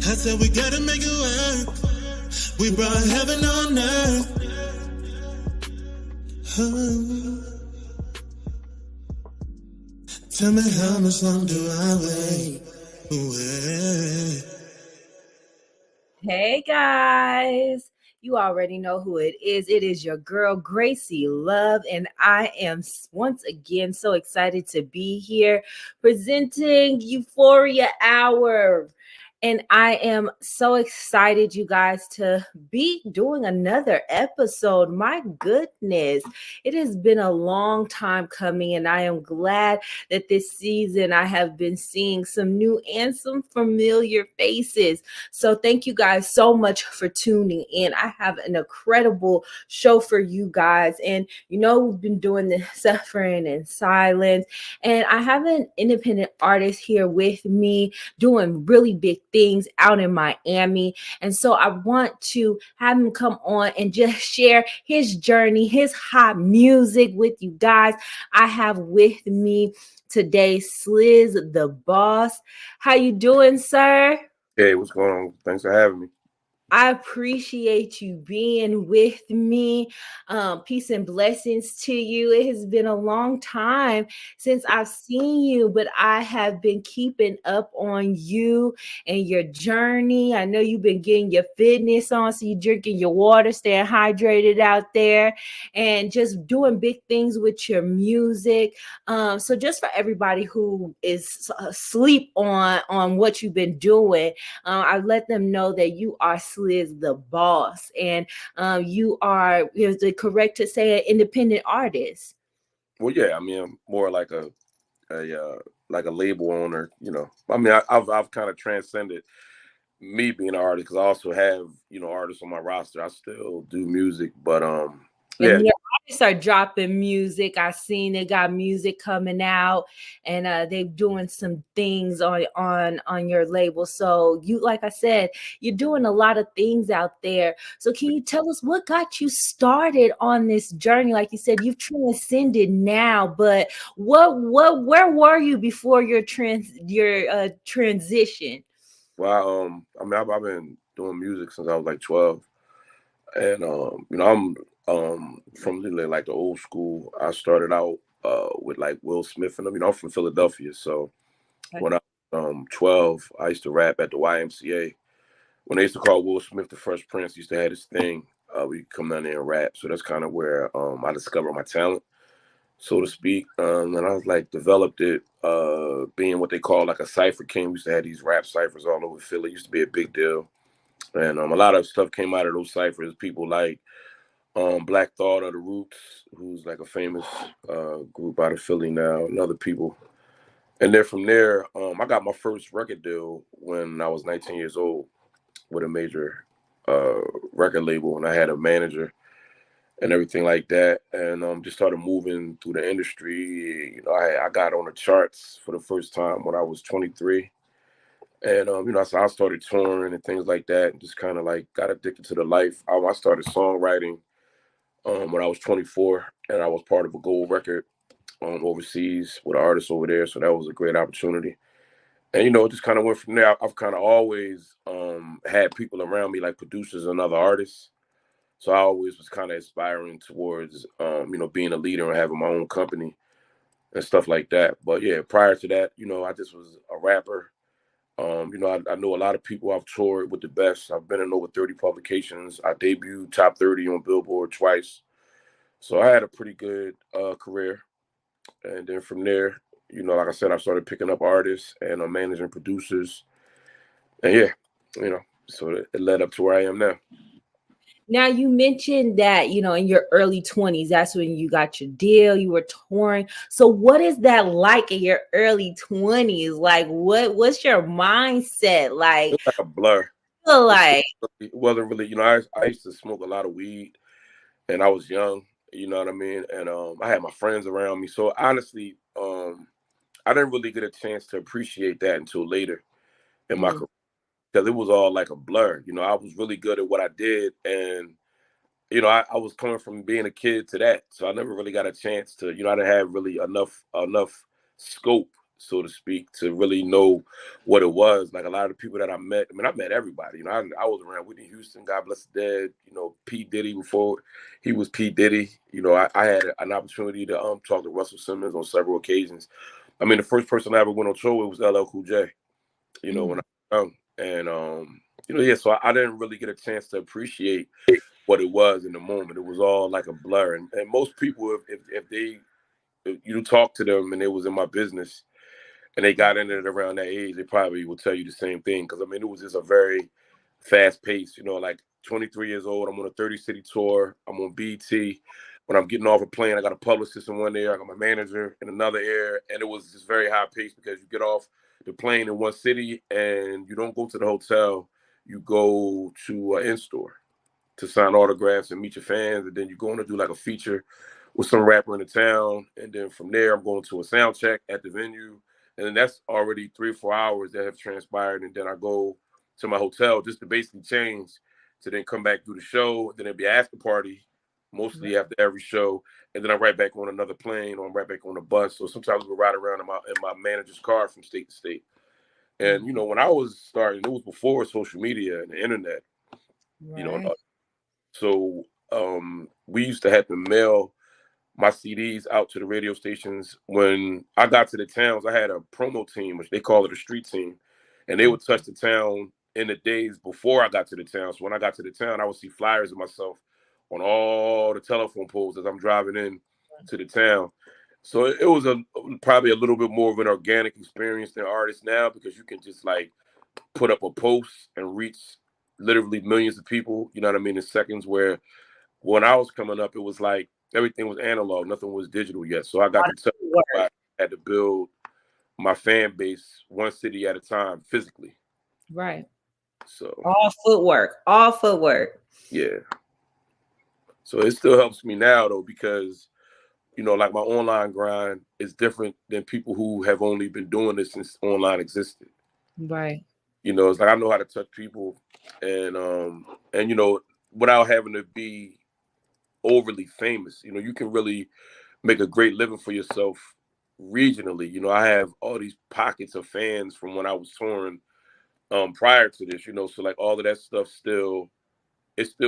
I said we gotta make it work. We brought heaven on earth. Oh. Tell me how much longer do I wait? Hey guys, you already know who it is. It is your girl Gracie Love, and I am once again so excited to be here presenting Euphoria Hour. And I am so excited, you guys, to be doing another episode. My goodness, it has been a long time coming, and I am glad that this season I have been seeing some new and some familiar faces. So thank you guys so much for tuning in. I have an incredible show for you guys. And we've been doing this suffering in silence. And I have an independent artist here with me doing really big things out in Miami. And so I want to have him come on and just share his journey, his hot music with you guys. I have with me today Sliz the Boss. How you doing, sir? Hey, what's going on? Thanks for having me. I appreciate you being with me. Peace and blessings to you. It has been a long time since I've seen you, but I have been keeping up on you and your journey. I know you've been getting your fitness on, so you're drinking your water, staying hydrated out there, and just doing big things with your music. So just for everybody who is asleep on what you've been doing, I let them know that you are Sliz the Boss, and you are, is it correct to say, an independent artist? Well, yeah, I mean, I'm more like like a label owner. I mean, I've kind of transcended me being an artist because I also have artists on my roster. I still do music, but yeah. And your artists are dropping music. I seen they got music coming out, and they're doing some things on your label. So you, like I said, you're doing a lot of things out there. So can you tell us what got you started on this journey? Like you said, you've transcended now, but where were you before your transition? Well, I mean, I've been doing music since I was like 12, and I'm from literally like the old school. I started out with like Will Smith and them. I'm from Philadelphia, so when I was 12, I used to rap at the YMCA. When they used to call Will Smith the Fresh Prince, he used to have this thing. We come down there and rap. So that's kind of where I discovered my talent, so to speak. And I was like developed it, being what they call like a cipher king. We used to have these rap ciphers all over Philly. It used to be a big deal. And a lot of stuff came out of those ciphers. People like Black Thought of the Roots, who's like a famous group out of Philly now, and other people. And then from there, I got my first record deal when I was 19 years old with a major record label, and I had a manager and everything like that, and just started moving through the industry. I got on the charts for the first time when I was 23, and so I started touring and things like that, and just kind of like got addicted to the life. I started songwriting when I was 24, and I was part of a gold record overseas with an artist over there, so that was a great opportunity. And it just kind of went from there. I've kind of always had people around me like producers and other artists. So I always was kind of aspiring towards being a leader and having my own company and stuff like that. But yeah, prior to that, I just was a rapper. I know a lot of people. I've toured with the best. I've been in over 30 publications. I debuted top 30 on Billboard twice. So I had a pretty good career. And then from there, like I said, I started picking up artists and managing producers. And yeah, so it led up to where I am now. Now, you mentioned that, in your early 20s, that's when you got your deal, you were touring. So what is that like in your early 20s? Like, what's your mindset like? It's like a blur. Like, It wasn't really, I used to smoke a lot of weed and I was young, you know what I mean? And I had my friends around me. So honestly, I didn't really get a chance to appreciate that until later in my career, because it was all like a blur. I was really good at what I did, and I was coming from being a kid to that, so I never really got a chance to. I didn't have really enough scope so to speak, to really know what it was. Like a lot of the people that I met, I mean, I met everybody. You know, I was around Whitney Houston, God bless the dead. You know, P Diddy before he was P Diddy. You know, I had an opportunity to talk to Russell Simmons on several occasions. I mean, the first person I ever went on show with was LL Cool J. You know, when I was young, and you know, yeah. So I didn't really get a chance to appreciate what it was in the moment. It was all like a blur, and most people, if you talk to them and it was in my business and they got in it around that age, they probably will tell you the same thing. Because I mean, it was just a very fast pace. You know, like 23 years old, I'm on a 30-city tour. I'm on BT. When I'm getting off a plane, I got a publicist in one ear, I got my manager in another ear, and it was just very high pace because you get off the plane in one city and you don't go to the hotel. You go to an in-store to sign autographs and meet your fans, and then you're going to do like a feature with some rapper in the town, and then from there I'm going to a sound check at the venue, and then that's already 3 or 4 hours that have transpired, and then I go to my hotel just to basically change to then come back do the show, then it'd be an after party mostly after every show, and then I'm right back on another plane or I'm right back on a bus. So sometimes we ride around in my manager's car from state to state. And you know, when I was starting, it was before social media and the internet. You know, so we used to have to mail my CDs out to the radio stations. When I got to the towns, I had a promo team, which they call it a street team, and they would touch the town in the days before I got to the town. So when I got to the town, I would see flyers of myself on all the telephone poles as I'm driving in to the town. So it was probably a little bit more of an organic experience than artists now, because you can just like put up a post and reach literally millions of people, you know what I mean, in seconds, where when I was coming up, it was like everything was analog, nothing was digital yet. So I got to tell you, I had to build my fan base one city at a time physically. Right. So all footwork. Yeah. So it still helps me now though, because you know, like my online grind is different than people who have only been doing this since online existed. Right. You know, it's like I know how to touch people, and you know, without having to be overly famous. You know, you can really make a great living for yourself regionally. You know, I have all these pockets of fans from when I was touring prior to this, you know, so like all of that stuff still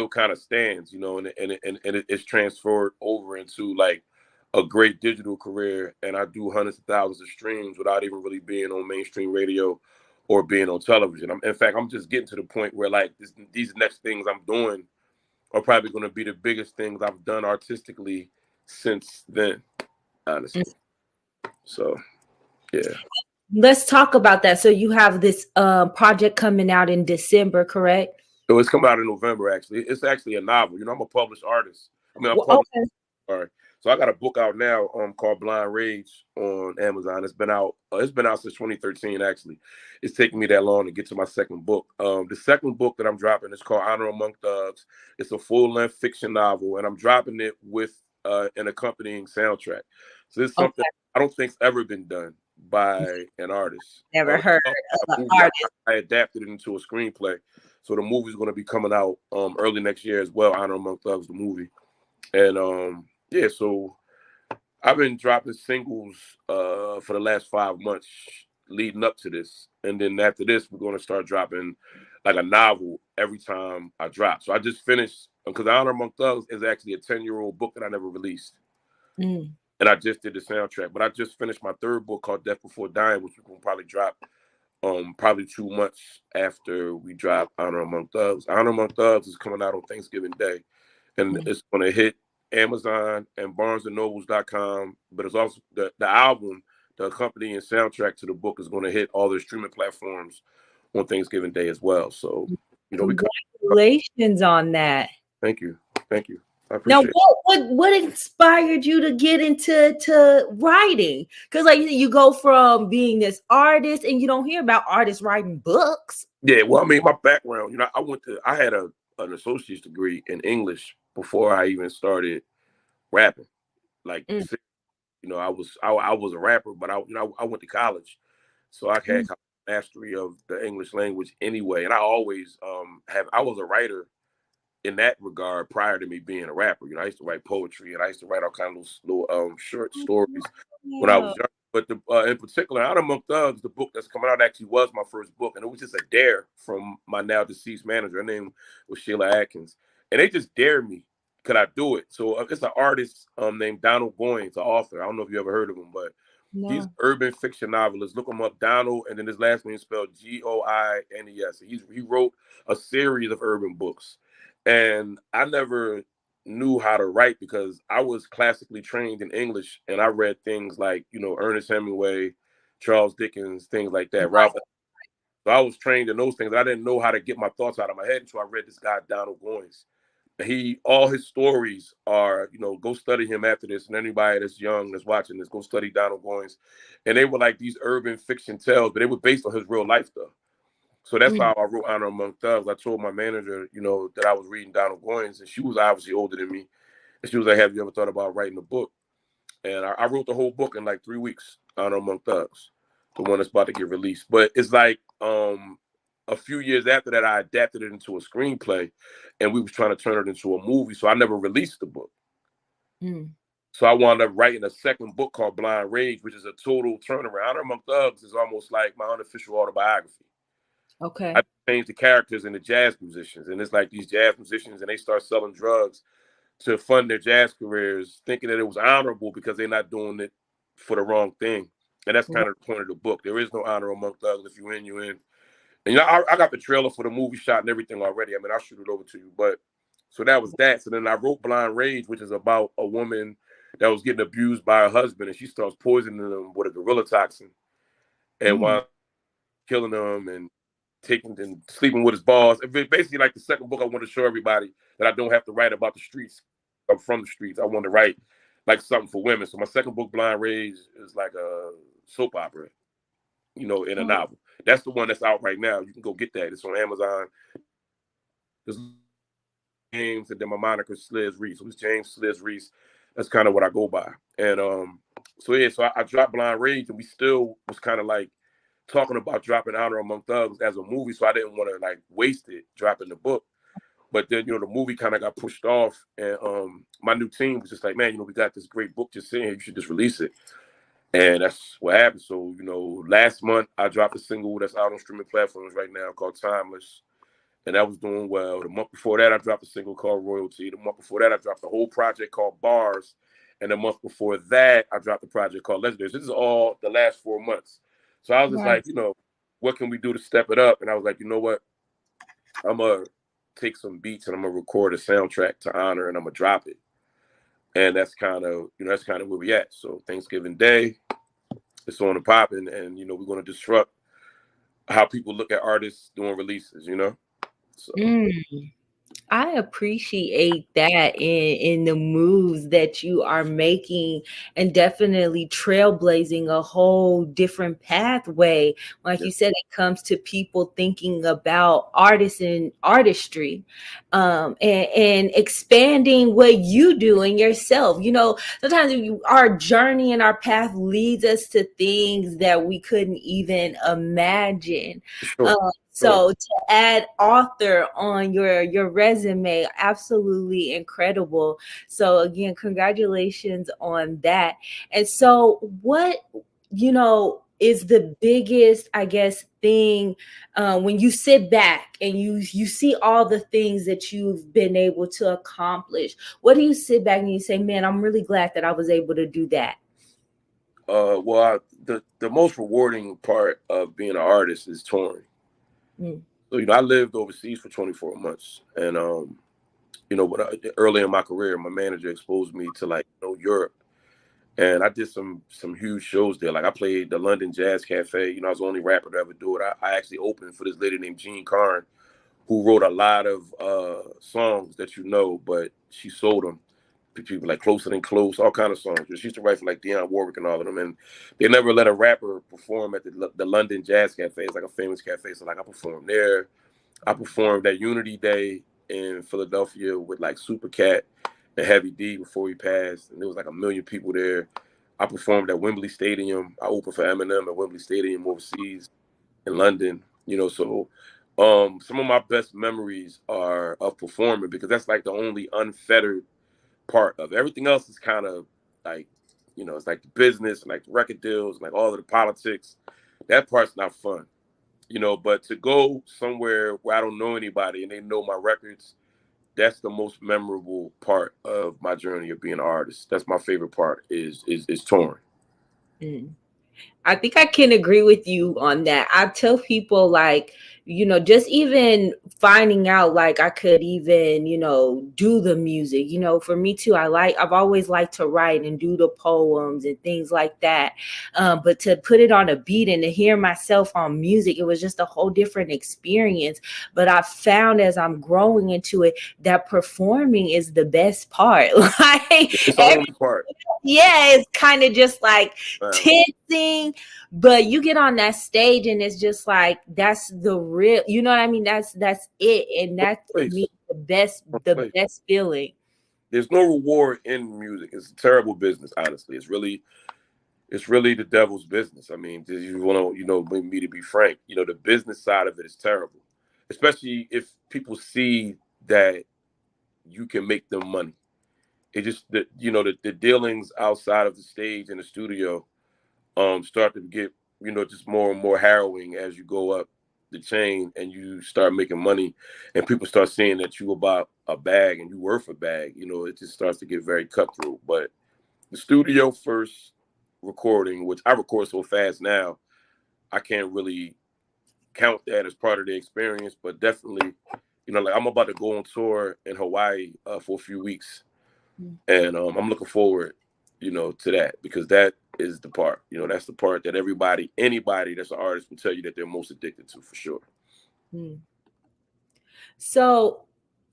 kind of stands, you know, and it's transferred over into like a great digital career, and I do hundreds of thousands of streams without even really being on mainstream radio or being on television. In fact, I'm just getting to the point where like these next things I'm doing are probably going to be the biggest things I've done artistically since then, honestly. So, yeah. Let's talk about that. So you have this project coming out in December, correct? So it's coming out in November, actually. It's actually a novel. You know, I'm a published artist. I mean, I'm published. Okay. Sorry. So I got a book out now called Blind Rage on Amazon. It's been out since 2013, actually. It's taking me that long to get to my second book. The second book that I'm dropping is called Honor Among Thugs. It's a full-length fiction novel, and I'm dropping it with an accompanying soundtrack. So it's something I don't think's ever been done by an artist. Never heard of an artist. I adapted it into a screenplay. So the movie's going to be coming out early next year as well, Honor Among Thugs, the movie. And yeah, so I've been dropping singles for the last 5 months leading up to this. And then after this, we're going to start dropping like a novel every time I drop. So I just finished, because Honor Among Thugs is actually a 10-year-old book that I never released. And I just did the soundtrack. But I just finished my third book called Death Before Dying, which we're going to probably drop probably 2 months after we drop Honor Among Thugs. Honor Among Thugs is coming out on Thanksgiving Day. And it's going to hit Amazon and BarnesandNobles.com, but it's also the album, the accompanying soundtrack to the book, is going to hit all the streaming platforms on Thanksgiving Day as well. So, you know, congratulations on that. Thank you. I Now, appreciate what inspired you to get into writing? Because like you go from being this artist, and you don't hear about artists writing books. Yeah, well, I mean, my background, you know, I had an associate's degree in English before I even started rapping. Like, you know, I was a rapper, but I went to college, so I had mastery of the English language anyway. And I always I was a writer in that regard prior to me being a rapper. You know, I used to write poetry, and I used to write all kinds of little short stories when I was young. But in particular, Out Among Thugs, the book that's coming out actually was my first book, and it was just a dare from my now deceased manager. Her name was Sheila Atkins, and they just dared me. Could I do it? So it's an artist named Donald Goines, an author. I don't know if you ever heard of him, but he's an No. urban fiction novelist. Look him up, Donald, and then his last name is spelled Goines. He wrote a series of urban books, and I never knew how to write because I was classically trained in English, and I read things like Ernest Hemingway, Charles Dickens, things like that. Ralph. So I was trained in those things. I didn't know how to get my thoughts out of my head until I read this guy Donald Goines. All his stories are, go study him after this. And anybody that's young that's watching this, go study Donald Goines. And they were like these urban fiction tales, but they were based on his real life stuff. So that's Mm. how I wrote Honor Among Thugs. I told my manager, that I was reading Donald Goines, and she was obviously older than me. And she was like, "Have you ever thought about writing a book?" And I wrote the whole book in like 3 weeks, Honor Among Thugs, the one that's about to get released. But it's like a few years after that, I adapted it into a screenplay, and we was trying to turn it into a movie. So I never released the book. Mm. So I wound up writing a second book called Blind Rage, which is a total turnaround. Honor Among Thugs is almost like my unofficial autobiography. I Okay. changed the characters into jazz musicians, and it's like these jazz musicians, and they start selling drugs to fund their jazz careers, thinking that it was honorable because they're not doing it for the wrong thing. And that's kind of the point of the book. There is no honor among thugs. If you're in, you're in. And I got the trailer for the movie shot and everything already. I mean, I'll shoot it over to you. But so that was that. So then I wrote Blind Rage, which is about a woman that was getting abused by her husband, and she starts poisoning them with a gorilla toxin and Mm. while killing them and taking and sleeping with his boss. Basically, like the second book, I want to show everybody that I don't have to write about the streets. I'm from the streets. I want to write like something for women. So my second book, Blind Rage, is like a soap opera, in a Oh, novel. That's the one that's out right now. You can go get that. It's on Amazon. There's James, and then my moniker Sliz Reese. So it's James Sliz Reese. That's kind of what I go by. And so I dropped Blind Rage, and we still was kind of like talking about dropping Honor Among Thugs as a movie. So I didn't want to like waste it dropping the book. But then, the movie kind of got pushed off, and my new team was just like, man, we got this great book just sitting here. You should just release it. And that's what happened. So, last month I dropped a single that's out on streaming platforms right now called Timeless. And that was doing well. The month before that, I dropped a single called Royalty. The month before that, I dropped a whole project called Bars. And the month before that, I dropped a project called Legendary. This is all the last 4 months. So I was just like, nice. what can we do to step it up? And I was like, you know what? I'm going to take some beats and I'm going to record a soundtrack to Honor, and I'm going to drop it. And that's kind of where we at. So Thanksgiving Day, it's on the popping, and we're going to disrupt how people look at artists doing releases, So Mm. I appreciate that in the moves that you are making, and definitely trailblazing a whole different pathway. Like yeah, you said, it comes to people thinking about artists and artistry, and expanding what you do in yourself. Sometimes our journey and our path leads us to things that we couldn't even imagine. for sure. Um, Sure. so to add author on your resume, absolutely incredible. So again, congratulations on that. And so what, is the biggest, I guess, thing when you sit back and you see all the things that you've been able to accomplish? What do you sit back and you say, man, I'm really glad that I was able to do that? Well, the most rewarding part of being an artist is touring. Mm. So I lived overseas for 24 months, and but early in my career, my manager exposed me to like Europe, and I did some huge shows there. Like I played the London Jazz Cafe. I was the only rapper to ever do it. I actually opened for this lady named Jean Carn, who wrote a lot of songs that but she sold them to people like Closer Than Close, all kind of songs. She used to write for like Dionne Warwick and all of them, and they never let a rapper perform at the London Jazz Cafe. It's like a famous cafe, so like I performed there. I performed at Unity Day in Philadelphia with like Super Cat and Heavy D before he passed, and there was like 1 million people there. I performed at Wembley Stadium. I opened for Eminem at Wembley Stadium overseas in London. So some of my best memories are of performing because that's like the only unfettered part of it. Everything else is kind of like, you know, it's like the business, like the record deals, like all of the politics. That part's not fun, you know. But to go somewhere where I don't know anybody and they know my records, that's the most memorable part of my journey of being an artist. That's my favorite part is touring. Mm. I think I can agree with you on that. I tell people, like, you know, just even finding out like I could even, you know, do the music, you know, for me too. I've always liked to write and do the poems and things like that. But to put it on a beat and to hear myself on music, it was just a whole different experience. But I found as I'm growing into it that performing is the best part. Like, It's the only part. yeah, it's kind of just like Wow. tensing, but you get on that stage and it's just like that's the real, you know what I mean? That's it, and that's to Place. me the best feeling. There's no reward in music. It's a terrible business, honestly. It's really the devil's business. I mean, you want to, you know, me to be frank, you know, the business side of it is terrible, especially if people see that you can make them money. It just, you know, the dealings outside of the stage and the studio start to get, you know, just more and more harrowing as you go up the chain and you start making money and people start seeing that you about a bag and you worth a bag. You know, it just starts to get very cutthroat. But the studio first recording, which I record so fast now, I can't really count that as part of the experience, but definitely, you know, like I'm about to go on tour in Hawaii for a few weeks, and I'm looking forward, you know, to that, because that is the part, you know, that's the part that anybody that's an artist will tell you that they're most addicted to, for sure. Mm. So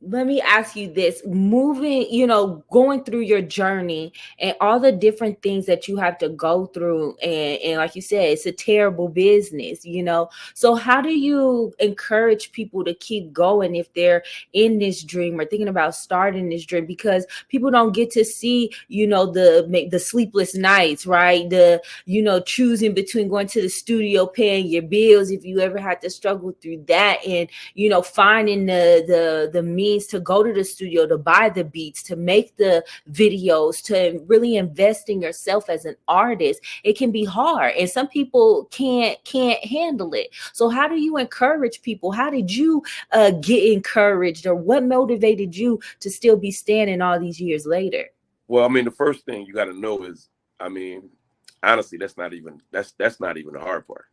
let me ask you this, moving, you know, going through your journey and all the different things that you have to go through, and like you said, it's a terrible business, you know. So how do you encourage people to keep going if they're in this dream or thinking about starting this dream? Because people don't get to see, you know, the sleepless nights, right? The, you know, choosing between going to the studio, paying your bills, if you ever had to struggle through that, and, you know, finding the means to go to the studio, to buy the beats, to make the videos, to really invest in yourself as an artist. It can be hard, and some people can't handle it. So how do you encourage people? How did you get encouraged, or what motivated you to still be standing all these years later? Well, I mean, the first thing you got to know is, I mean, honestly, that's not even the hard part.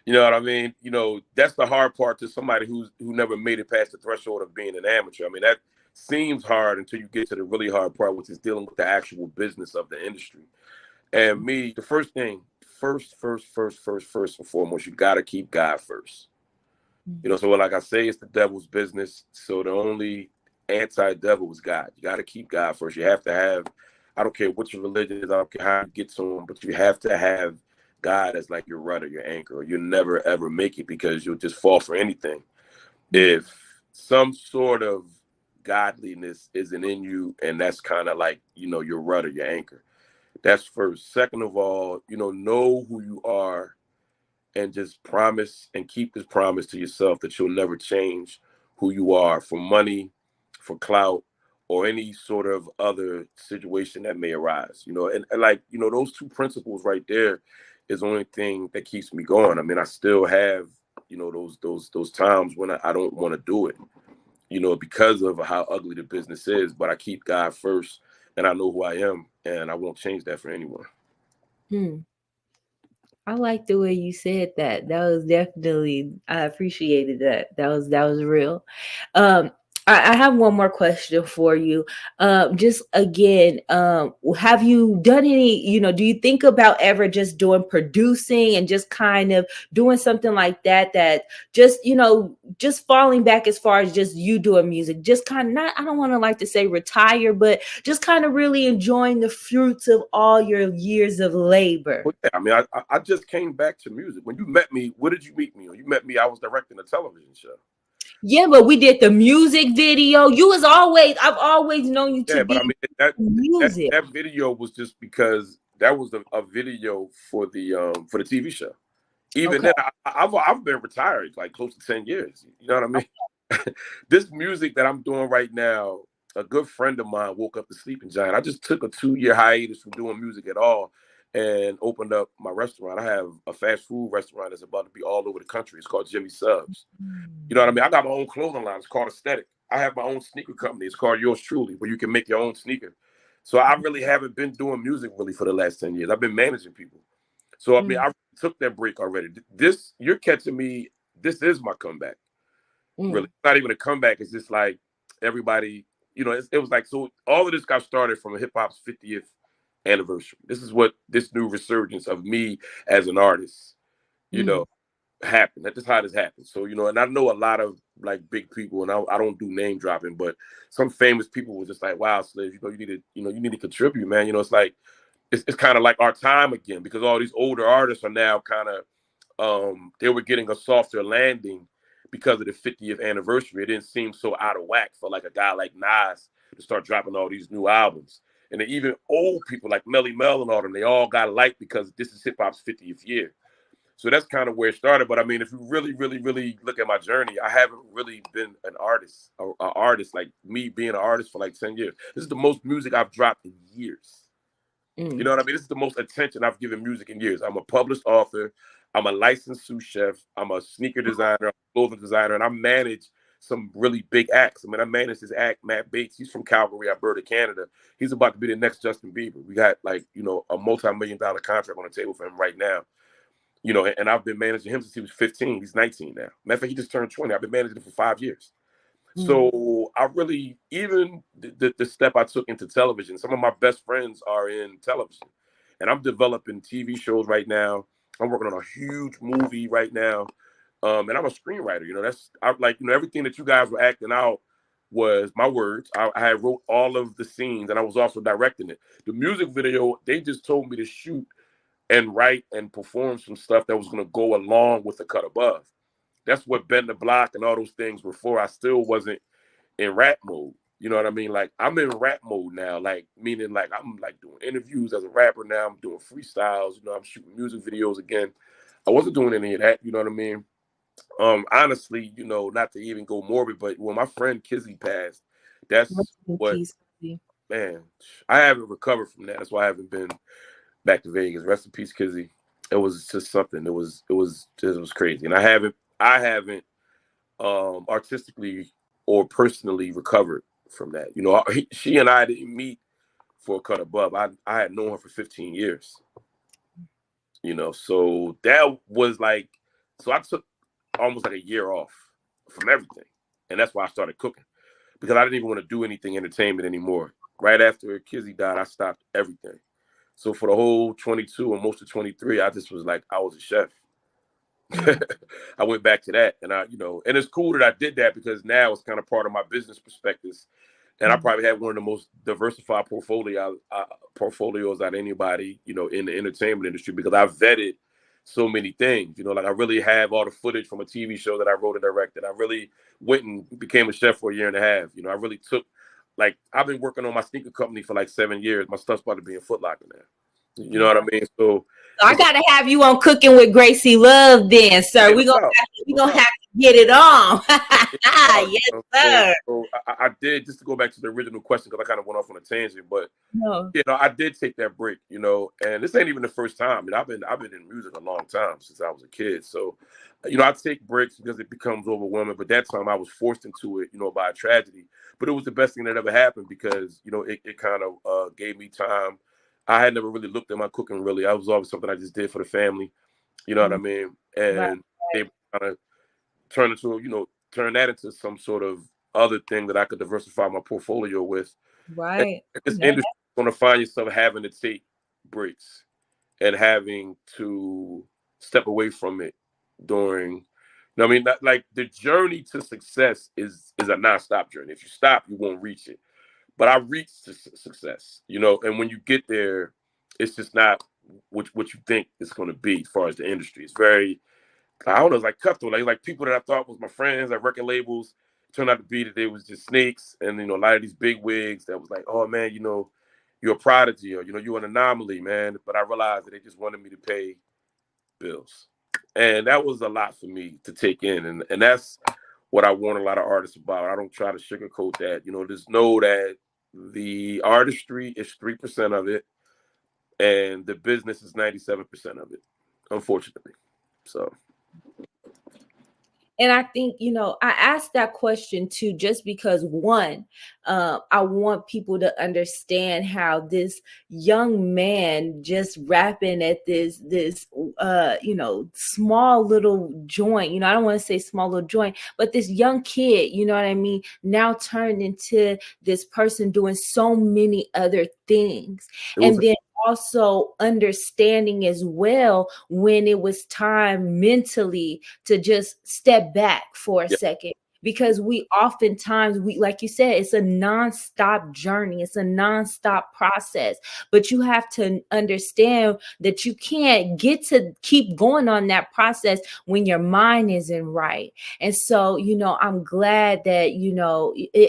You know what I mean? You know, that's the hard part to somebody who never made it past the threshold of being an amateur. I mean, that seems hard until you get to the really hard part, which is dealing with the actual business of the industry. And me, the first thing, first and foremost, you got to keep God first. You know, so like I say, it's the devil's business. So the only anti-devil is God. You got to keep God first. You have to have, I don't care what your religion is, I don't care how you get to him, but you have to have God as like your rudder, your anchor, or you'll never ever make it, because you'll just fall for anything. If some sort of godliness isn't in you, and that's kind of like, you know, your rudder, your anchor. That's first. Second of all, you know who you are, and just promise and keep this promise to yourself that you'll never change who you are for money, for clout, or any sort of other situation that may arise. You know, and like, you know, those two principles right there is the only thing that keeps me going. I mean, I still have, you know, those times when I don't want to do it, you know, because of how ugly the business is, but I keep God first, and I know who I am, and I won't change that for anyone. Hmm. I like the way you said that. That was definitely, I appreciated that. That was real. Um, I have one more question for you. Just again, have you done any, you know, do you think about ever just doing producing and just kind of doing something like that, that just, you know, just falling back as far as just you doing music, just kind of not, I don't want to like to say retire, but just kind of really enjoying the fruits of all your years of labor? Well, yeah, I mean, I just came back to music. When you met me, what did you meet me on? You met me, I was directing a television show. Yeah, but we did the music video. I've always known you to Yeah, but I be mean, music. that video was just because that was a video for the TV show. Even Okay. then, I've been retired like close to 10 years. You know what I mean? This music that I'm doing right now, a good friend of mine woke up the sleeping giant. I just took a 2-year hiatus from doing music at all and opened up my restaurant. I have a fast food restaurant that's about to be all over the country. It's called Jimmy Subs. You know what I mean? I got my own clothing line. It's called Aesthetic. I have my own sneaker company. It's called Yours Truly, where you can make your own sneaker. So I really haven't been doing music really for the last 10 years. I've been managing people. So I mean, I took that break already. This, you're catching me. This is my comeback. Really, it's not even a comeback. It's just like everybody, you know, it was like, so all of this got started from hip hop's 50th anniversary. This is what this new resurgence of me as an artist, you know, happened. That's how this happened. So, you know, and I know a lot of like big people, and I don't do name dropping, but some famous people were just like, wow, Sliz, you need to contribute, man. You know, it's like, it's kind of like our time again, because all these older artists are now kind of, they were getting a softer landing because of the 50th anniversary. It didn't seem so out of whack for like a guy like Nas to start dropping all these new albums. And then even old people like Melly Mel and all them, they all got light because this is hip hop's 50th year. So that's kind of where it started. But I mean, if you really, really, really look at my journey, I haven't really been an artist, like me being an artist for like 10 years. This is the most music I've dropped in years. You know what I mean? This is the most attention I've given music in years. I'm a published author. I'm a licensed sous chef. I'm a sneaker designer, I'm a clothing designer, and I manage some really big acts. I mean, I manage this act, Matt Bates. He's from Calgary, Alberta, Canada. He's about to be the next Justin Bieber. We got like, you know, a multi-million-dollar contract on the table for him right now. You know, and I've been managing him since he was 15. He's 19 now. Matter of fact, he just turned 20. I've been managing him for 5 years. So I really, even the step I took into television, some of my best friends are in television, and I'm developing TV shows right now. I'm working on a huge movie right now. And I'm a screenwriter, you know, everything that you guys were acting out was my words. I wrote all of the scenes, and I was also directing it. The music video, they just told me to shoot and write and perform some stuff that was going to go along with the cut above. That's what Bend the Block and all those things were for. I still wasn't in rap mode. You know what I mean? Like, I'm in rap mode now, like, meaning like I'm like doing interviews as a rapper now. I'm doing freestyles, you know, I'm shooting music videos again. I wasn't doing any of that, you know what I mean? Honestly, you know, not to even go morbid, but when my friend Kizzy passed, that's what, man, I haven't recovered from that. That's why I haven't been back to Vegas. Rest in peace, Kizzy. It was just something. It was crazy. And I haven't artistically or personally recovered from that. You know, she and I didn't meet for a cut above. I had known her for 15 years. You know, so that was like, so I took almost like a year off from everything. And that's why I started cooking, because I didn't even want to do anything entertainment anymore. Right after Kizzy died, I stopped everything. So for the whole 22 and most of 23, I just was like, I was a chef. I went back to that, and and it's cool that I did that, because now it's kind of part of my business perspectives. And I probably have one of the most diversified portfolios out of anybody, you know, in the entertainment industry, because I've vetted so many things. You know, like I really have all the footage from a TV show that I wrote and directed. I really went and became a chef for a year and a half. You know, I really took, like, I've been working on my sneaker company for like 7 years. My stuff's about to be in Foot Locker now. You know what I mean? So I gotta have you on Cooking with Gracie Love then, sir. We're gonna have to get it on. Yes, sir. So I did, just to go back to the original question, because I kind of went off on a tangent, but you know, I did take that break, you know, and this ain't even the first time. You know, I've been in music a long time, since I was a kid. So, you know, I take breaks because it becomes overwhelming. But that time I was forced into it, you know, by a tragedy. But it was the best thing that ever happened, because, you know, it kind of gave me time. I had never really looked at my cooking, really. I was always something I just did for the family. You know what I mean? And they kind of turn that into some sort of other thing that I could diversify my portfolio with. Right. And this industry is going to find yourself having to take breaks and having to step away from it during, you know what I mean? Like, the journey to success is a nonstop journey. If you stop, you won't reach it. But I reached success, you know, and when you get there, it's just not what you think it's going to be as far as the industry. It's very, I don't know, it's like cutthroat. Like people that I thought was my friends at record labels turned out to be that they was just snakes. And, you know, a lot of these big wigs that was like, oh, man, you know, you're a prodigy, or, you know, you're an anomaly, man. But I realized that they just wanted me to pay bills. And that was a lot for me to take in. And that's what I warn a lot of artists about. I don't try to sugarcoat that. You know, just know that the artistry is 3% of it, and the business is 97% of it, unfortunately. So. And I think, I asked that question too, just because one, I want people to understand how this young man just rapping at this small little joint, I don't want to say small little joint, but this young kid, you know what I mean, now turned into this person doing so many other things. And then also understanding as well when it was time mentally to just step back for a second, because we oftentimes, like you said, it's a nonstop journey, it's a nonstop process, but you have to understand that you can't get to keep going on that process when your mind isn't right. And so, I'm glad that,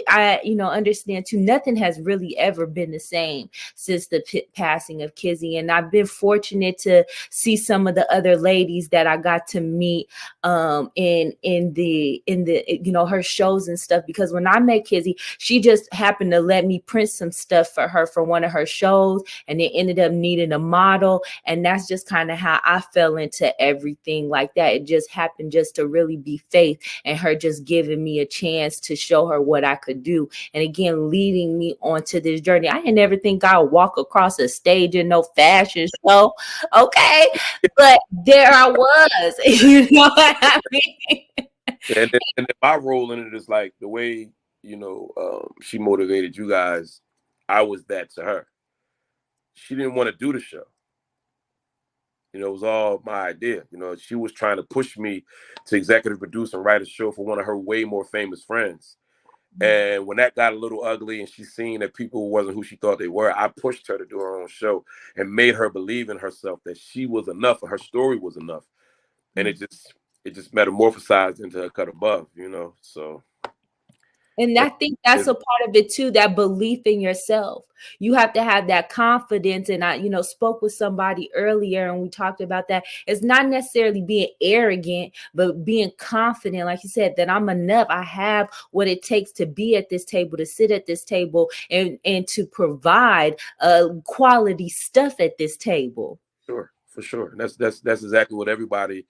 I understand too, nothing has really ever been the same since the passing of Kizzy. And I've been fortunate to see some of the other ladies that I got to meet in the her shows and stuff, because when I met Kizzy, she just happened to let me print some stuff for her for one of her shows, and it ended up needing a model, and that's just kind of how I fell into everything like that. It just happened just to really be Faith and her just giving me a chance to show her what I could do, and again leading me onto this journey. I didn't ever think I'd walk across a stage in no fashion show, okay, but there I was. You know what I mean? And my role in it is like the way, she motivated you guys. I was that to her. She didn't want to do the show. It was all my idea. She was trying to push me to executive produce and write a show for one of her way more famous friends. And when that got a little ugly and she seen that people wasn't who she thought they were, I pushed her to do her own show and made her believe in herself that she was enough and her story was enough. And it just metamorphosized into a cut above, so. And I think that's a part of it too, that belief in yourself. You have to have that confidence. And I, spoke with somebody earlier and we talked about that. It's not necessarily being arrogant, but being confident, like you said, that I'm enough. I have what it takes to be at this table, to sit at this table, and to provide quality stuff at this table. Sure, for sure. And that's exactly what everybody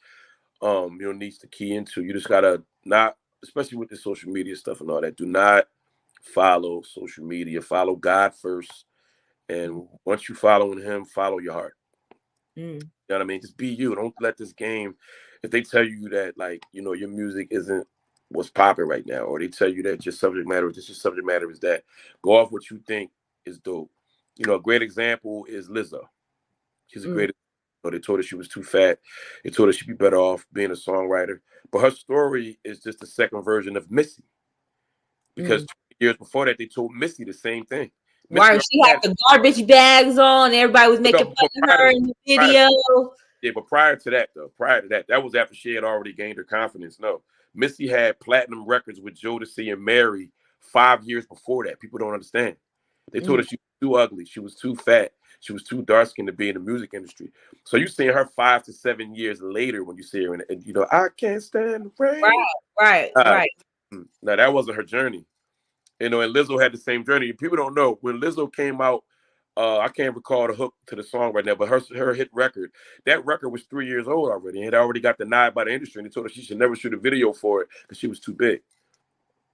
needs to key into. You just gotta not, especially with the social media stuff and all that, do not follow social media. Follow God first. And once you following him, follow your heart. You know what I mean? Just be you. Don't let this game, if they tell you that, like, your music isn't what's popping right now, or they tell you that your subject matter is that, go off what you think is dope. A great example is Lizzo. She's a great. They told her she was too fat. They told her she'd be better off being a songwriter. But her story is just the second version of Missy. Because 2 years before that, they told Missy the same thing. Right, she had the garbage bags on. Everybody was making fun of her in the video. But prior to that, that was after she had already gained her confidence. No, Missy had platinum records with Jodeci and Mary 5 years before that. People don't understand. They told her she was too ugly. She was too fat. She was too dark skinned to be in the music industry. So you're seeing her 5 to 7 years later when you see her, and I can't stand the rain. Right. Now that wasn't her journey. And Lizzo had the same journey. People don't know when Lizzo came out. I can't recall the hook to the song right now, but her hit record, that record was 3 years old already. It had already got denied by the industry, and they told her she should never shoot a video for it because she was too big.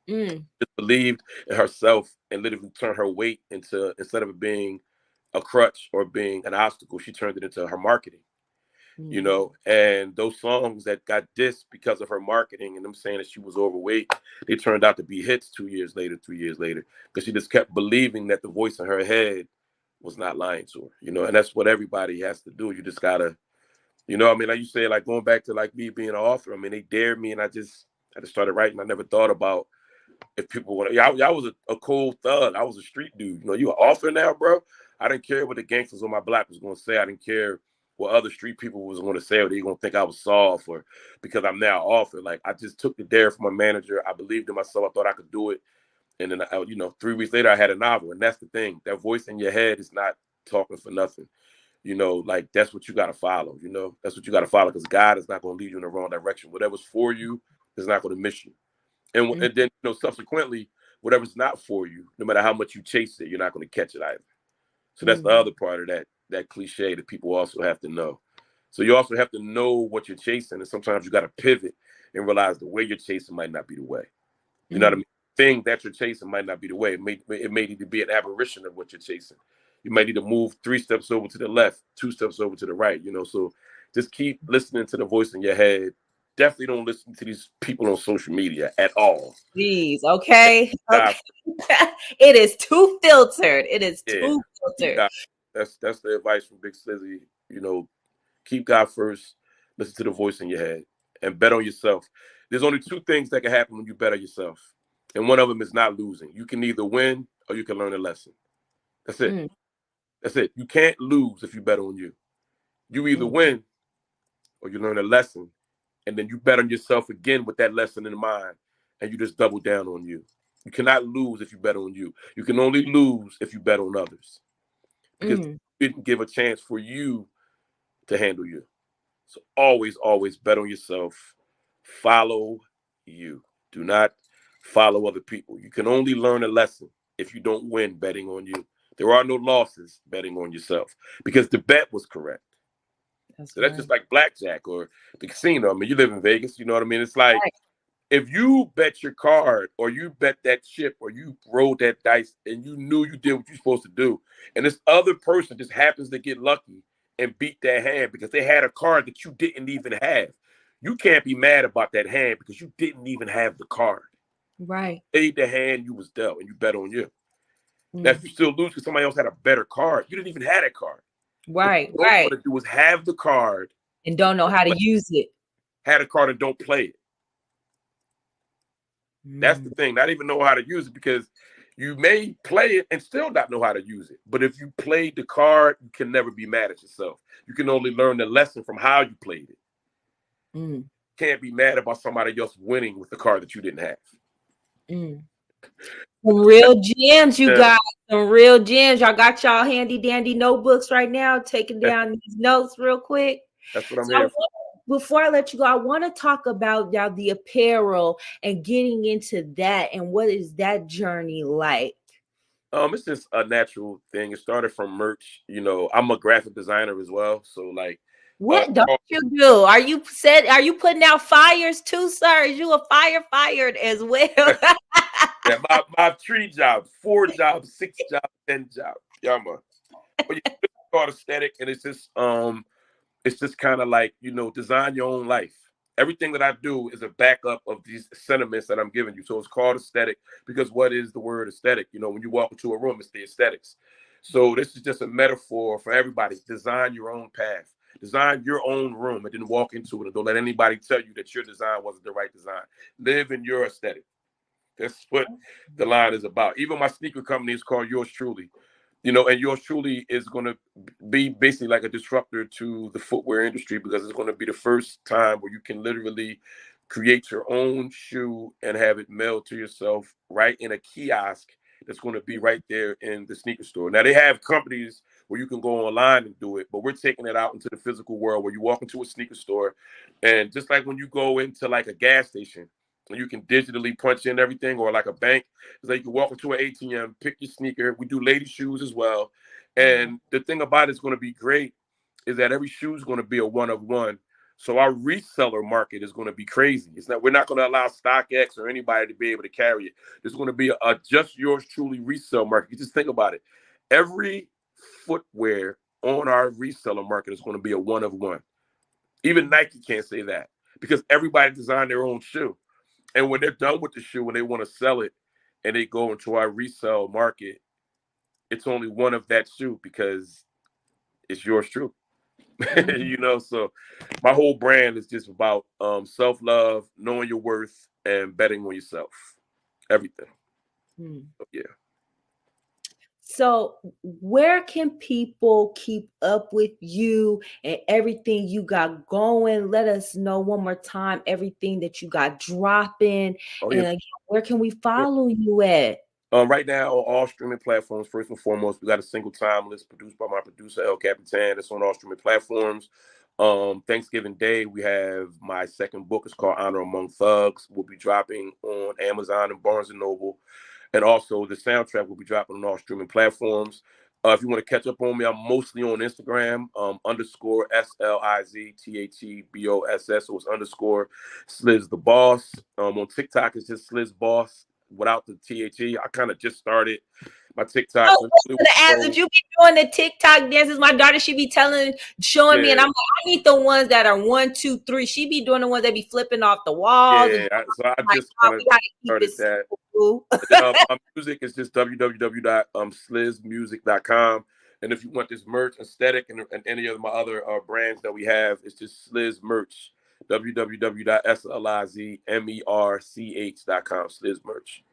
Just believed in herself and literally turned her weight into, instead of it being a crutch or being an obstacle, she turned it into her marketing. And those songs that got dissed because of her marketing and them saying that she was overweight, they turned out to be hits 2 years later, 3 years later, because she just kept believing that the voice in her head was not lying to her, and that's what everybody has to do. You just gotta, like you said, like going back to like me being an author, they dared me and I just started writing. I never thought about if people want to. I was a cold thug. I was a street dude. You an author now, bro. I didn't care what the gangsters on my block was going to say. I didn't care what other street people was going to say, or they going to think I was soft, or because I'm now an author. Like, I just took the dare from my manager. I believed in myself. I thought I could do it. And then, 3 weeks later, I had a novel. And that's the thing. That voice in your head is not talking for nothing. Like, that's what you got to follow. That's what you got to follow, because God is not going to lead you in the wrong direction. Whatever's for you is not going to miss you. And then, subsequently, whatever's not for you, no matter how much you chase it, you're not going to catch it either. So that's the other part of that cliche that people also have to know. So you also have to know what you're chasing, and sometimes you got to pivot and realize the way you're chasing might not be the way. You know what I mean? Thing that you're chasing might not be the way. It may need to be an aberration of what you're chasing. You might need to move 3 steps over to the left, 2 steps over to the right. So just keep listening to the voice in your head. Definitely don't listen to these people on social media at all. Please, okay. It is too filtered. It is too filtered. That's the advice from Big Slizzy. Keep God first. Listen to the voice in your head and bet on yourself. There's only 2 things that can happen when you bet on yourself, and one of them is not losing. You can either win or you can learn a lesson. That's it. That's it. You can't lose if you bet on you. You either win or you learn a lesson, and then you bet on yourself again with that lesson in mind, and you just double down on you. You cannot lose if you bet on you. You can only lose if you bet on others, because you didn't give a chance for you to handle you. So always, always bet on yourself. Follow you. Do not follow other people. You can only learn a lesson if you don't win betting on you. There are no losses betting on yourself because the bet was correct. That's just like blackjack or the casino. I mean, you live in Vegas, you know what I mean? It's like if you bet your card or you bet that chip or you rolled that dice and you knew you did what you're supposed to do, and this other person just happens to get lucky and beat that hand because they had a card that you didn't even have. You can't be mad about that hand because you didn't even have the card. Right. You played the hand you was dealt and you bet on you. Now, if you still lose because somebody else had a better card, you didn't even have that card. Right, what you want to do is have the card and don't know how to use it. Have a card and don't play it. That's the thing. Not even know how to use it because you may play it and still not know how to use it. But if you played the card, you can never be mad at yourself. You can only learn the lesson from how you played it. You can't be mad about somebody else winning with the card that you didn't have. Some real gems, you guys. Some real gems. Y'all got y'all handy dandy notebooks right now, taking down these notes real quick. That's what I'm here for. Before I let you go, I want to talk about now the apparel and getting into that and what is that journey like? It's just a natural thing. It started from merch. I'm a graphic designer as well. So like what don't you do? Are you putting out fires too, sir? Is you a fired as well? Yeah, my 3 jobs, 4 jobs, 6 jobs, 10 jobs. Yeah, man. But it's called aesthetic, and it's just kind of like, design your own life. Everything that I do is a backup of these sentiments that I'm giving you. So it's called aesthetic because what is the word aesthetic? When you walk into a room, it's the aesthetics. So this is just a metaphor for everybody. Design your own path. Design your own room and then walk into it. And don't let anybody tell you that your design wasn't the right design. Live in your aesthetic. That's what the line is about. Even my sneaker company is called Yours Truly. And Yours Truly is going to be basically like a disruptor to the footwear industry because it's going to be the first time where you can literally create your own shoe and have it mailed to yourself right in a kiosk that's going to be right there in the sneaker store. Now, they have companies where you can go online and do it, but we're taking it out into the physical world where you walk into a sneaker store and just like when you go into like a gas station, and you can digitally punch in everything, or like a bank. It's like you can walk into an ATM, pick your sneaker. We do lady shoes as well. And the thing about it's going to be great is that every shoe is going to be a one of one. So our reseller market is going to be crazy. We're not going to allow StockX or anybody to be able to carry it. There's going to be a just yours truly resale market. You just think about it. Every footwear on our reseller market is going to be a one of one. Even Nike can't say that because everybody designed their own shoe. And when they're done with the shoe and they want to sell it and they go into our resale market, it's only one of that shoe because it's yours true. So my whole brand is just about self-love, knowing your worth, and betting on yourself. Everything. So, yeah. So where can people keep up with you and everything you got going? Let us know one more time everything that you got dropping. And again, where can we follow you at? Right now on all streaming platforms, first and foremost, we got a single Timeless produced by my producer El Capitan. It's on all streaming platforms. Thanksgiving Day, we have my second book. It's called Honor Among Thugs. We'll be dropping on Amazon and Barnes and Noble. And also the soundtrack will be dropping on all streaming platforms. If you want to catch up on me, I'm mostly on Instagram, underscore SLIZTHEBOSS. So it's underscore Sliz the Boss. On TikTok, it's just Sliz Boss without the THE. I kind of just started my TikTok. Oh, So I was gonna ask if you be doing the TikTok dances. My daughter, she be showing me, and I'm like, I need the ones that are 1, 2, 3. She be doing the ones that be flipping off the walls. yeah, And so I like, just oh, kind of we gotta keep started it that. simple. My music is just www.slizmusic.com. And if you want this merch, aesthetic, and any of my other brands that we have, it's just Sliz merch. www.slizmerch.com. Sliz merch.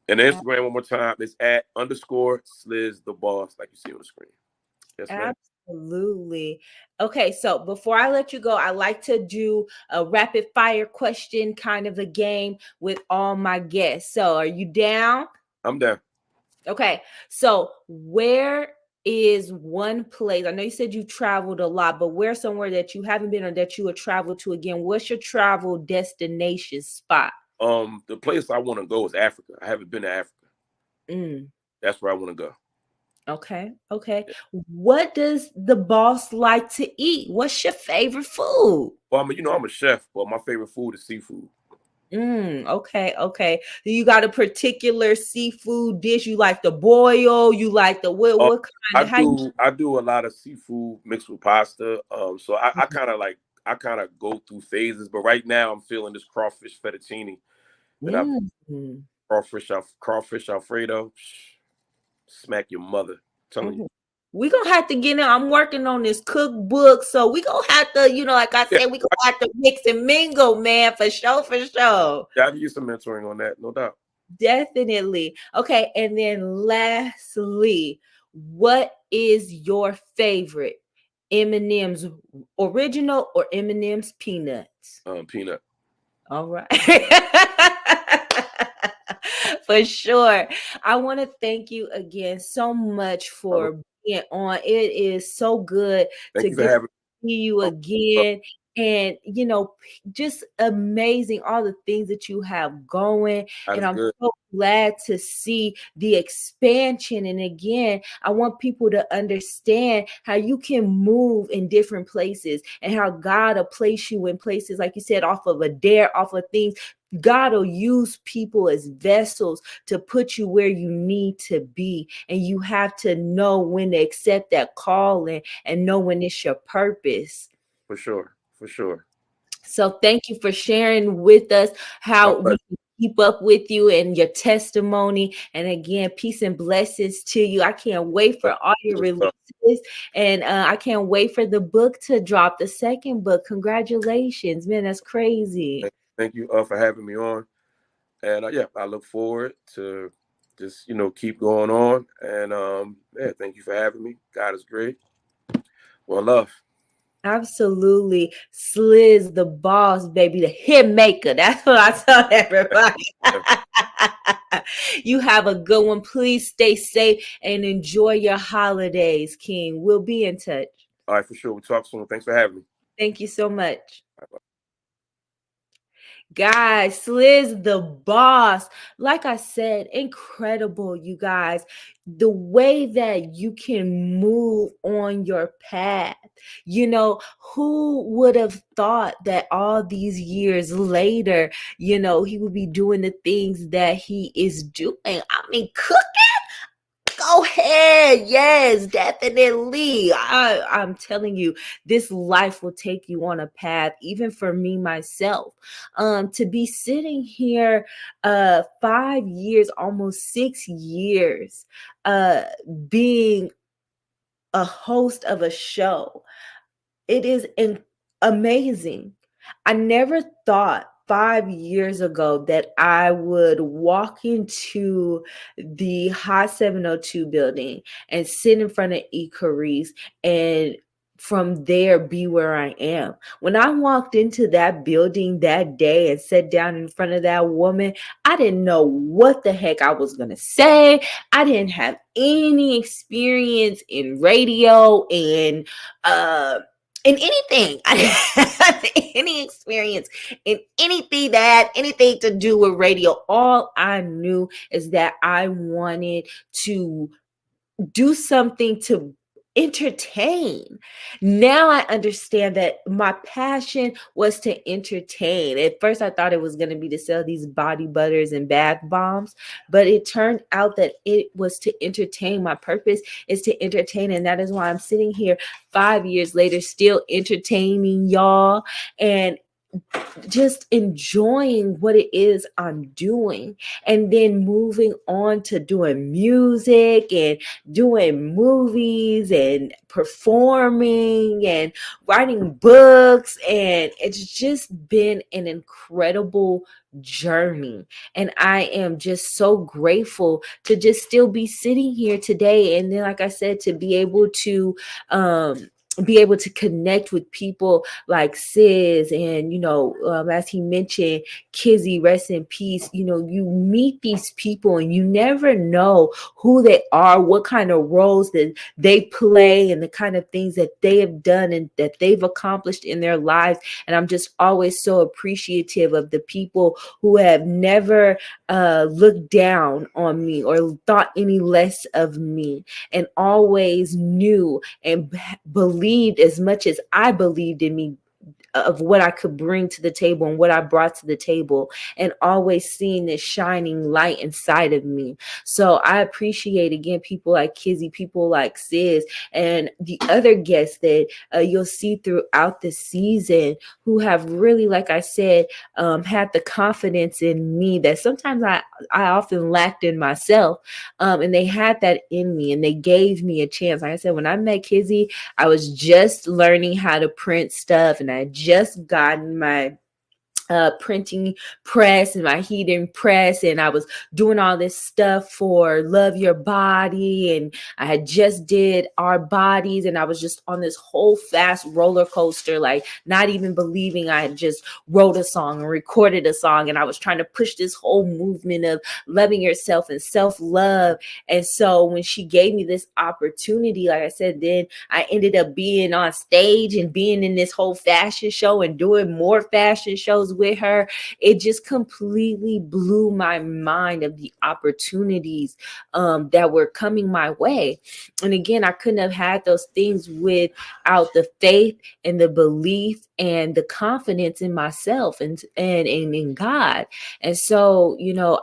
And Instagram, one more time, is at underscore Sliz the Boss, like you see on the screen. Yes, ma'am. Absolutely. Okay, so before I let you go, I like to do a rapid fire question kind of a game with all my guests. So, are you down? I'm down. Okay, so where is one place? I know you said you traveled a lot, but where's somewhere that you haven't been or that you would travel to again? What's your travel destination spot? The place I want to go is Africa. I haven't been to Africa. Mm, That's where I want to go. okay, okay. What does the boss like to eat? What's your favorite food? Well, I'm a chef, but my favorite food is seafood. Okay, okay. Do you got a particular seafood dish you like to boil? You like the what kind of how you I do a lot of seafood mixed with pasta. So I kind of go through phases, but right now I'm feeling this crawfish fettuccine. And I mm, crawfish Alfredo. Smack your mother. I'm telling you. mhm. We gonna have to get in. I'm working on this cookbook, so we gonna have to, like I Yeah, said, we gonna have to mix and mingle, man, for sure, for sure. yeah, I can use some mentoring on that, no doubt. Definitely. Okay, and then lastly, what is your favorite? M&M's original or M&M's peanuts? Peanut. All right. For sure. I want to thank you again so much for being on. It is so good Thank to you for get to having see you me. again. And, just amazing all the things that you have going. And That's I'm good. so glad to see the expansion. And again, I want people to understand how you can move in different places and how God will place you in places, like you said, off of a dare, off of things. God will use people as vessels to put you where you need to be. And you have to know when to accept that calling and know when it's your purpose. For sure. For sure. So thank you for sharing with us how we can keep up with you and your testimony. And again, peace and blessings to you. I can't wait for all your releases. And I can't wait for the book to drop, the second book. Congratulations, man. That's crazy. Thank you for having me on. And yeah, I look forward to just, keep going on. And yeah, thank you for having me. God is great. Well, love. Absolutely. Sliz the boss, baby, the hit maker. That's what I tell everybody. You have a good one. Please stay safe and enjoy your holidays, King. We'll be in touch. All right, for sure. We'll talk soon. Thanks for having me. Thank you so much. Guys, Sliz the boss. Like I said, incredible, you guys. The way that you can move on your path. Who would have thought that all these years later, he would be doing the things that he is doing? I mean, cooking. Go ahead. Yes, definitely. I'm telling you, this life will take you on a path, even for me myself. To be sitting here 5 years, almost 6 years, being a host of a show. It is amazing. I never thought 5 years ago that I would walk into the Hot 702 building and sit in front of Carice and from there be where I am. When I walked into that building that day and sat down in front of that woman, I didn't know what the heck I was going to say. I didn't have any experience in radio and in anything. I didn't have any experience in anything to do with radio. All I knew is that I wanted to do something to entertain. Now I understand that my passion was to entertain. At first, I thought it was going to be to sell these body butters and bath bombs, but it turned out that it was to entertain. My purpose is to entertain, and that is why I'm sitting here 5 years later, still entertaining y'all and just enjoying what it is I'm doing, and then moving on to doing music and doing movies and performing and writing books. And it's just been an incredible journey. And I am just so grateful to just still be sitting here today. And then, like I said, to be able to connect with people like Sliz and, as he mentioned, Kizzy, rest in peace. You meet these people and you never know who they are, what kind of roles that they play, and the kind of things that they have done and that they've accomplished in their lives. And I'm just always so appreciative of the people who have never looked down on me or thought any less of me, and always knew and believed as much as I believed in me, of what I could bring to the table and what I brought to the table, and always seeing this shining light inside of me. So I appreciate, again, people like Kizzy, people like Sliz, and the other guests that you'll see throughout the season, who have really, like I said, had the confidence in me that sometimes I often lacked in myself. And they had that in me, and they gave me a chance. Like I said, when I met Kizzy, I was just learning how to print stuff, and I just gotten my printing press and my heating press, and I was doing all this stuff for Love Your Body, and I had just did Our Bodies, and I was just on this whole fast roller coaster, like not even believing I had just wrote a song and recorded a song, and I was trying to push this whole movement of loving yourself and self-love. And so when she gave me this opportunity, like I said, then I ended up being on stage and being in this whole fashion show and doing more fashion shows with her. It just completely blew my mind of the opportunities that were coming my way. And again, I couldn't have had those things without the faith and the belief and the confidence in myself and in God. And so,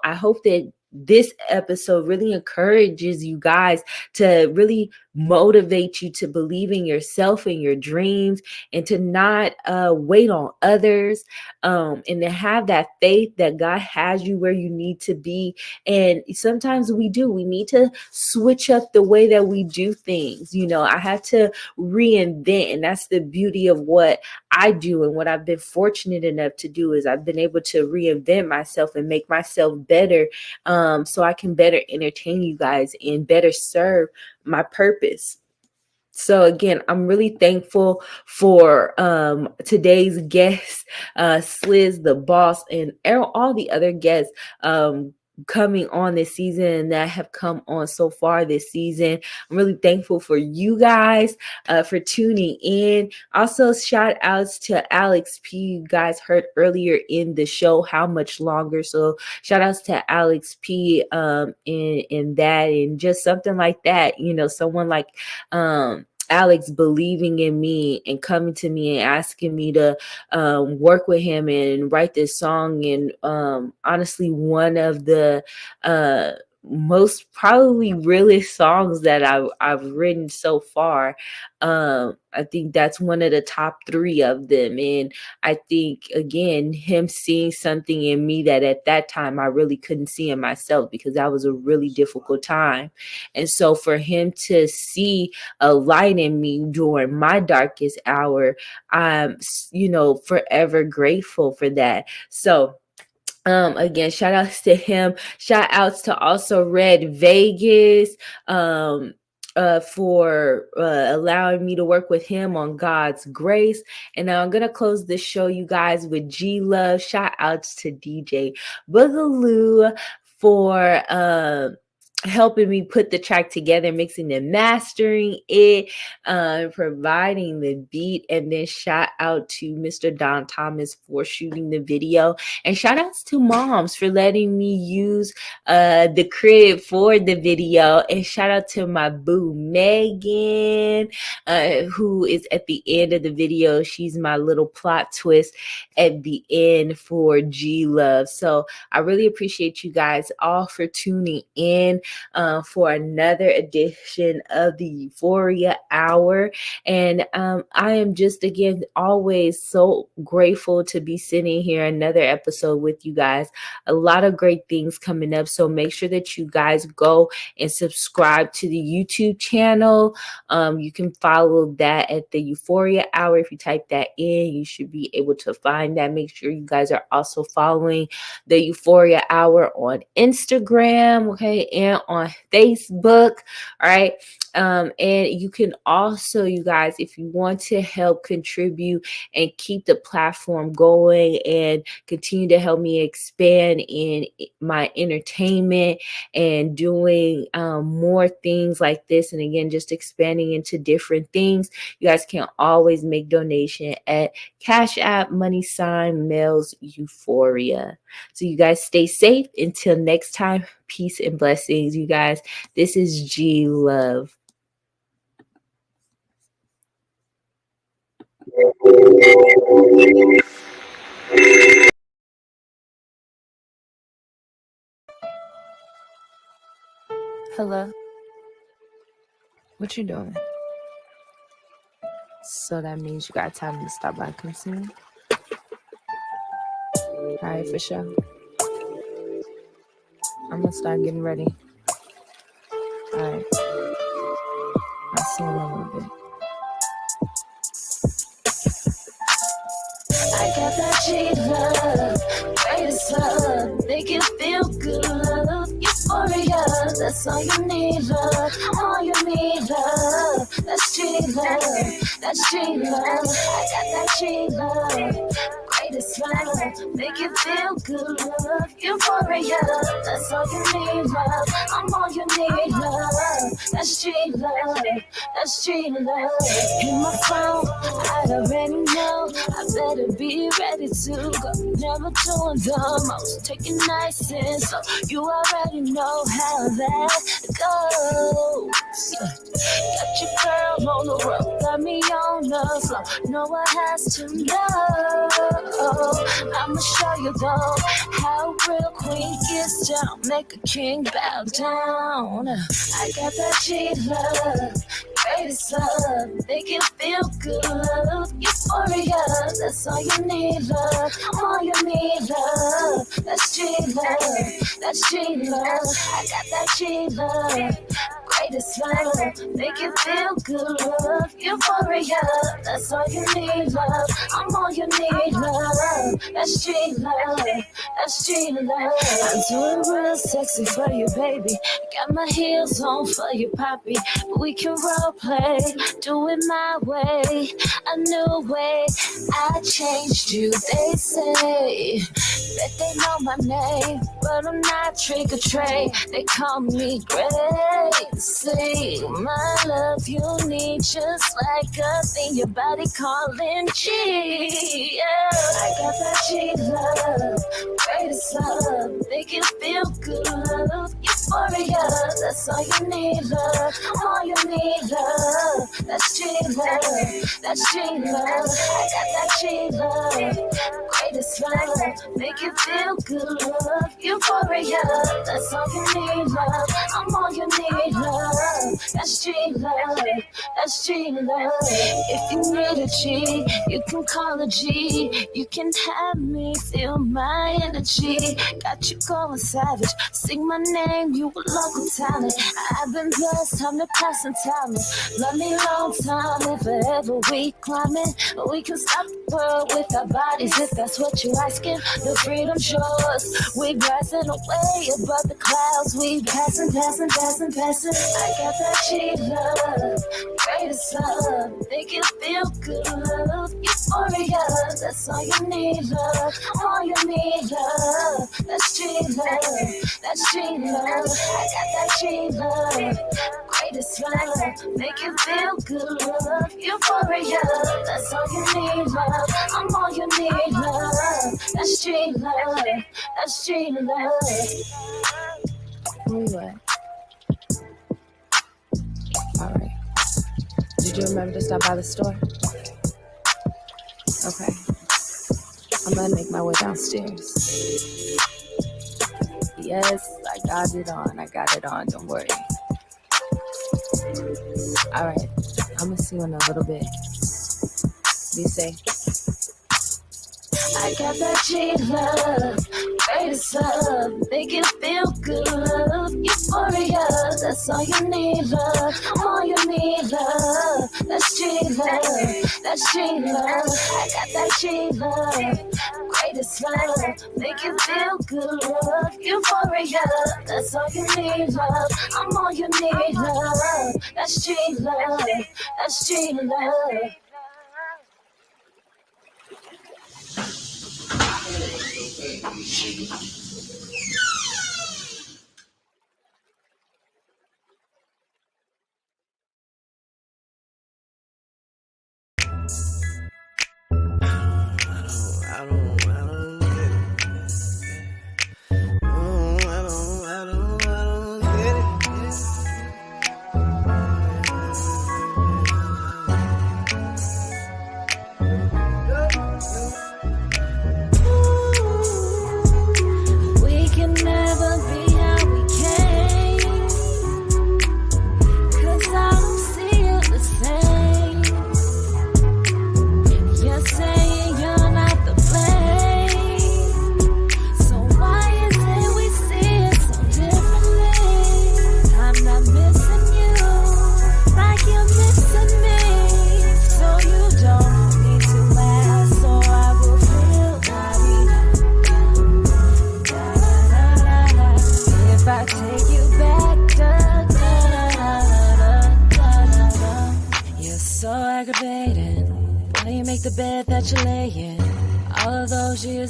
I hope that this episode really encourages you guys to really motivate you to believe in yourself and your dreams, and to not wait on others, and to have that faith that God has you where you need to be. And sometimes we need to switch up the way that we do things. I have to reinvent, and that's the beauty of what I do, and what I've been fortunate enough to do is I've been able to reinvent myself and make myself better, so I can better entertain you guys and better serve my purpose. So again, I'm really thankful for today's guests, Sliz, the boss, and all the other guests coming on this season and that have come on so far this season. I'm really thankful for you guys for tuning in. Also, shout outs to Alex P. You guys heard earlier in the show how much longer. So shout outs to Alex P. in that, and just something like that. Someone like Alex believing in me and coming to me and asking me to work with him and write this song. And honestly, one of the most probably realest songs that I've written so far. I think that's one of the top 3 of them. And I think, again, him seeing something in me that at that time I really couldn't see in myself, because that was a really difficult time. And so for him to see a light in me during my darkest hour, I'm, forever grateful for that. So again, shout outs to him. Shout outs to also Red Vegas for allowing me to work with him on God's grace. And now I'm gonna close this show, you guys, with G Love. Shout outs to DJ Boogaloo for helping me put the track together, mixing and mastering it, providing the beat. And then shout out to Mr. Don Thomas for shooting the video. And shout outs to moms for letting me use the crib for the video. And shout out to my boo Megan, who is at the end of the video. She's my little plot twist at the end for G Love. So I really appreciate you guys all for tuning in for another edition of the Euphoria Hour. And I am just, again, always so grateful to be sitting here another episode with you guys. A lot of great things coming up. So make sure that you guys go and subscribe to the YouTube channel. You can follow that at the Euphoria Hour. If you type that in, you should be able to find that. Make sure you guys are also following the Euphoria Hour on Instagram, okay, and on Facebook. All right. And you can also, you guys, if you want to help contribute and keep the platform going and continue to help me expand in my entertainment and doing more things like this, and again, just expanding into different things, you guys can always make donation at Cash App #Males Euphoria. So you guys stay safe until next time. Peace and blessings, you guys. This is G Love. Hello. What you doing? So that means you got time to stop by and come see me? All right, for sure. I'm gonna start getting ready. All right. I'll see you in a little bit. I got that G-Love, greatest love, make it feel good. Euphoria, that's all you need, love. All you need, love. That's G-Love, that's G-Love. I got that G-Love, greatest love, make it feel good. Euphoria, that's all you need, love. I'm all you need, love. That's G-Love, that's G-Love. In my phone, I already know I better be ready to go. Never doing the most, taking nice and slow. You already know how that goes. Got your girl on the road, got me on the floor. No one has to know. I'ma show you though how real queen gets down. Make a king bow down. I got that G-Love, greatest love, make it feel good. Euphoria, that's all you need, love. All you need, love. That's G-Love, that's G-Love. I got that G-Love, greatest love, make it feel good. Euphoria, that's all you need, love. I'm all you need, love. That's G-Love, that's G-Love. I'm doing real sexy for you, baby. Got my heels on for you, poppy. We can role play, do it my way, a new way. I changed you, they say that they know my name, but I'm not trick or treat. They call me Gracie. My love, you need just like a thing your body calling G. Yeah. I got that G-Love, greatest love, make it feel good. Euphoria, that's all you need, love. All you need, love. That's G-Love, that's G-Love. I got that G-Love, greatest love, make it feel good. Euphoria, that's all you need, love. I'm all you need, love. That's G-Love, that's G-Love. If you need a G, you can call a G. You can have me feel my energy. Got you going savage, sing my name, you a local talent. I've been blessed, time to pass some talent. Love me long time, if ever we climbing. We can stop the world with our bodies, if that's what you're asking. The freedom's yours, we blasting away above the clouds. We passing, passing, passing, passing. I got that G-Love, Greatest love, make you feel good, love. Euphoria, that's all you need, love. All you need, love. That's G love, that's G love. I got that G love. Greatest love, make you feel good, love. Euphoria, that's all you need, love. I'm all you need, love. That's G love, that's G love. Where you at? Alright. Did you remember to stop by the store? Okay. I'm gonna make my way downstairs. Yes, I got it on, don't worry. Alright, I'm gonna see you in a little bit. Be safe. I got that G love, greatest love, make you feel good, love. Euphoria, that's all you need, love. All you need, love. That's G love, that's G love. I got that G love, greatest love, make you feel good, love. Euphoria, that's all you need, love. I'm all you need, love. That's G love, that's G love.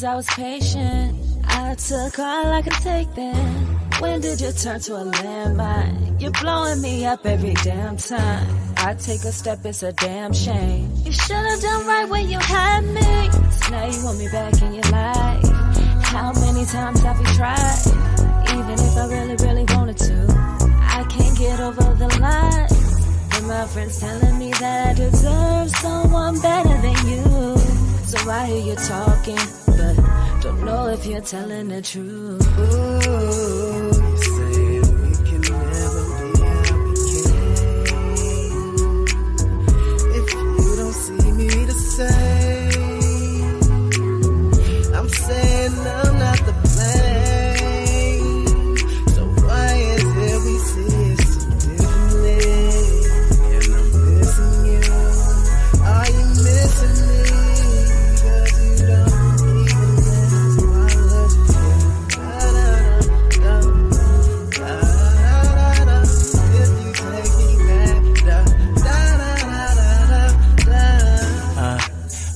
I was patient, I took all I could take then. When did you turn to a landmine? You're blowing me up every damn time. I take a step, it's a damn shame. You should've done right when you had me. So now you want me back in your life. How many times have we tried? Even if I really, really wanted to, I can't get over the line. And my friends telling me that I deserve someone better than you. So I hear you talking, but don't know if you're telling the truth. Ooh, you say we can never be how we can. If you don't see me the same, I'm saying I'm not the blame. So why is it we see it so differently? And I'm missing you. Are you missing me?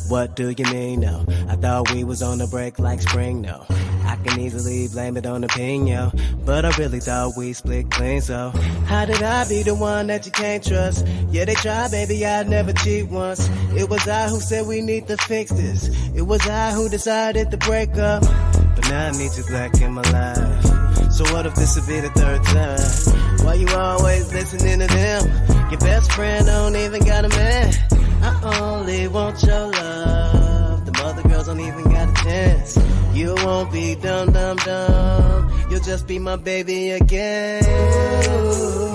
What do you mean, no? I thought we was on a break like spring, no. I can easily blame it on opinion, but I really thought we split clean, so how did I be the one that you can't trust? Yeah, they try, baby, I'd never cheat once. It was I who said we need to fix this. It was I who decided to break up, but now I need you back in my life. So what if this would be the third time? Why you always listening to them? Your best friend don't even got a man. I only want your love. The mother girls don't even got a chance. You won't be dumb, dumb, dumb. You'll just be my baby again. Ooh.